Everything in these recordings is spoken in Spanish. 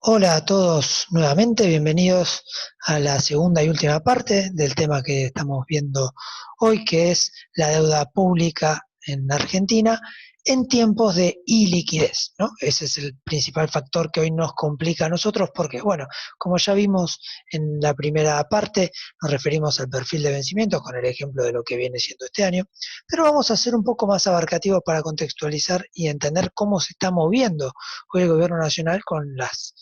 Hola a todos nuevamente, bienvenidos a la segunda y última parte del tema que estamos viendo hoy, que es la deuda pública en Argentina en tiempos de iliquidez, ¿no? Ese es el principal factor que hoy nos complica a nosotros porque, bueno, como ya vimos en la primera parte, nos referimos al perfil de vencimientos con el ejemplo de lo que viene siendo este año, pero vamos a ser un poco más abarcativos para contextualizar y entender cómo se está moviendo hoy el gobierno nacional con las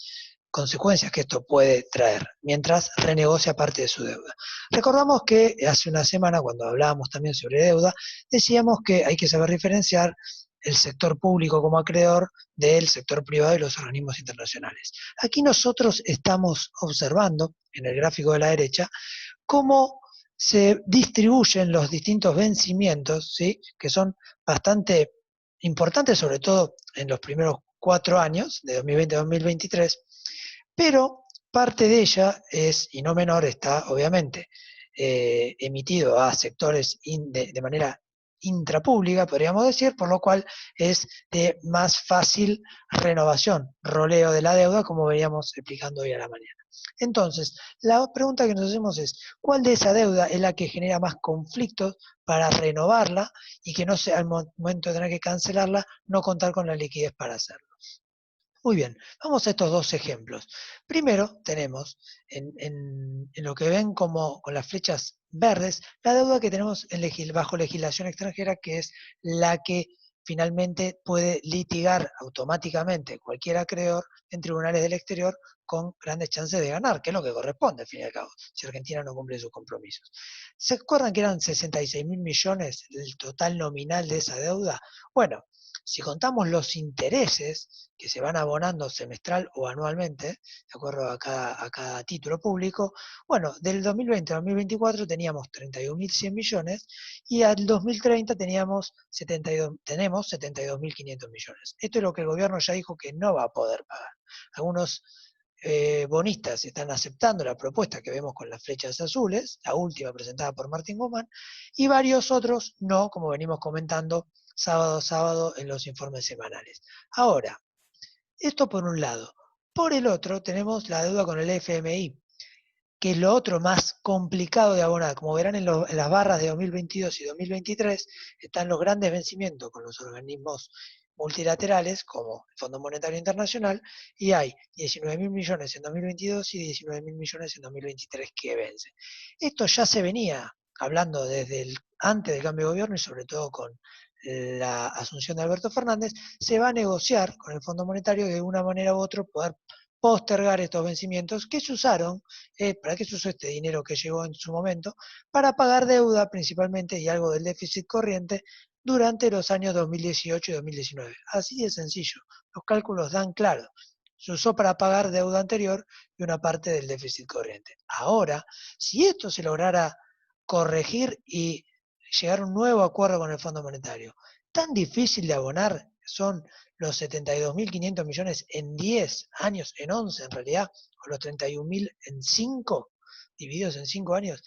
consecuencias que esto puede traer mientras renegocia parte de su deuda. Recordamos que hace una semana, cuando hablábamos también sobre deuda, decíamos que hay que saber diferenciar el sector público como acreedor del sector privado y los organismos internacionales. Aquí nosotros estamos observando, en el gráfico de la derecha, cómo se distribuyen los distintos vencimientos, ¿sí? Que son bastante importantes, sobre todo en los primeros 4 años, de 2020 a 2023, pero parte de ella es, y no menor, está obviamente emitido a sectores de manera intrapública, podríamos decir, por lo cual es de más fácil renovación, roleo de la deuda, como veníamos explicando hoy a la mañana. Entonces, la pregunta que nos hacemos es, ¿cuál de esa deuda es la que genera más conflictos para renovarla y que no sea al momento de tener que cancelarla, no contar con la liquidez para hacerlo? Muy bien, vamos a estos dos ejemplos. Primero tenemos en lo que ven como con las flechas verdes, la deuda que tenemos bajo legislación extranjera, que es la que finalmente puede litigar automáticamente cualquier acreedor en tribunales del exterior con grandes chances de ganar, que es lo que corresponde al fin y al cabo, si Argentina no cumple sus compromisos. ¿Se acuerdan que eran 66.000 millones el total nominal de esa deuda? Bueno, si contamos los intereses que se van abonando semestral o anualmente, de acuerdo a cada título público, bueno, del 2020 al 2024 teníamos 31.100 millones y al 2030 tenemos 72.500 millones. Esto es lo que el gobierno ya dijo que no va a poder pagar. Algunos bonistas están aceptando la propuesta que vemos con las flechas azules, la última presentada por Martín Guzmán, y varios otros no, como venimos comentando sábado a sábado en los informes semanales. Ahora, esto por un lado. Por el otro, tenemos la deuda con el FMI, que es lo otro más complicado de abonar. Como verán en las barras de 2022 y 2023, están los grandes vencimientos con los organismos multilaterales, como el Fondo Monetario Internacional, y hay 19.000 millones en 2022 y 19.000 millones en 2023 que vencen. Esto ya se venía hablando desde antes del cambio de gobierno y sobre todo con la asunción de Alberto Fernández, se va a negociar con el Fondo Monetario de una manera u otra poder postergar estos vencimientos que se usaron. ¿Para qué se usó este dinero que llegó en su momento? Para pagar deuda principalmente y algo del déficit corriente durante los años 2018 y 2019. Así de sencillo, los cálculos dan claro. Se usó para pagar deuda anterior y una parte del déficit corriente. Ahora, si esto se lograra corregir y llegar a un nuevo acuerdo con el Fondo Monetario, tan difícil de abonar son los 72.500 millones en 10 años, en 11 en realidad, o los 31.000 en 5, divididos en 5 años,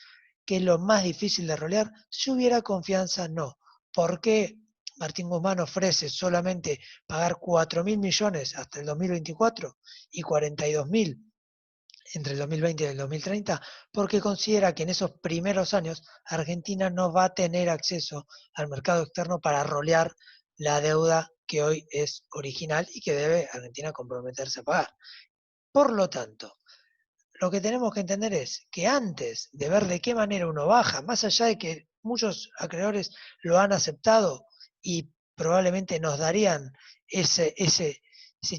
que es lo más difícil de rolear. Si hubiera confianza, no. ¿Por qué Martín Guzmán ofrece solamente pagar 4.000 millones hasta el 2024 y 42.000 entre el 2020 y el 2030? Porque considera que en esos primeros años Argentina no va a tener acceso al mercado externo para rolear la deuda que hoy es original y que debe Argentina comprometerse a pagar. Por lo tanto, lo que tenemos que entender es que antes de ver de qué manera uno baja, más allá de que muchos acreedores lo han aceptado y probablemente nos darían ese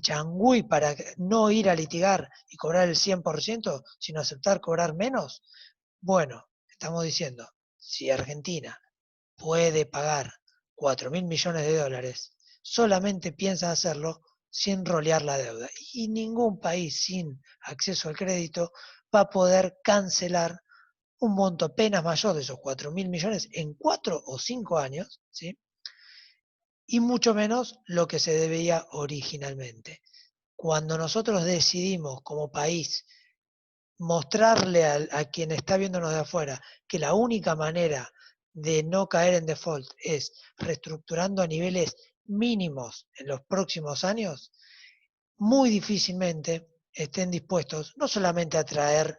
changüí para no ir a litigar y cobrar el 100%, sino aceptar cobrar menos, bueno, estamos diciendo, si Argentina puede pagar 4.000 millones de dólares, solamente piensa hacerlo sin rolear la deuda. Y ningún país sin acceso al crédito va a poder cancelar un monto apenas mayor de esos 4.000 millones en 4 o 5 años, ¿sí? Y mucho menos lo que se debía originalmente. Cuando nosotros decidimos como país mostrarle a quien está viéndonos de afuera que la única manera de no caer en default es reestructurando a niveles mínimos en los próximos años, muy difícilmente estén dispuestos no solamente a traer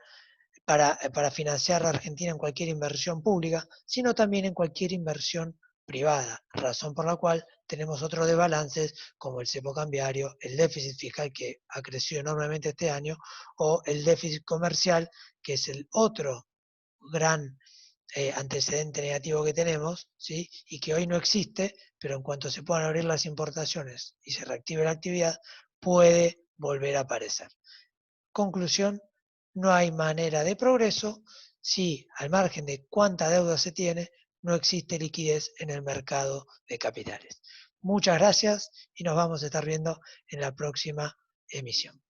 para financiar a Argentina en cualquier inversión pública, sino también en cualquier inversión privada, razón por la cual tenemos otros desbalances como el cepo cambiario, el déficit fiscal que ha crecido enormemente este año, o el déficit comercial, que es el otro gran antecedente negativo que tenemos, ¿sí? Y que hoy no existe, pero en cuanto se puedan abrir las importaciones y se reactive la actividad, puede volver a aparecer. Conclusión, no hay manera de progreso si, al margen de cuánta deuda se tiene, no existe liquidez en el mercado de capitales. Muchas gracias y nos vamos a estar viendo en la próxima emisión.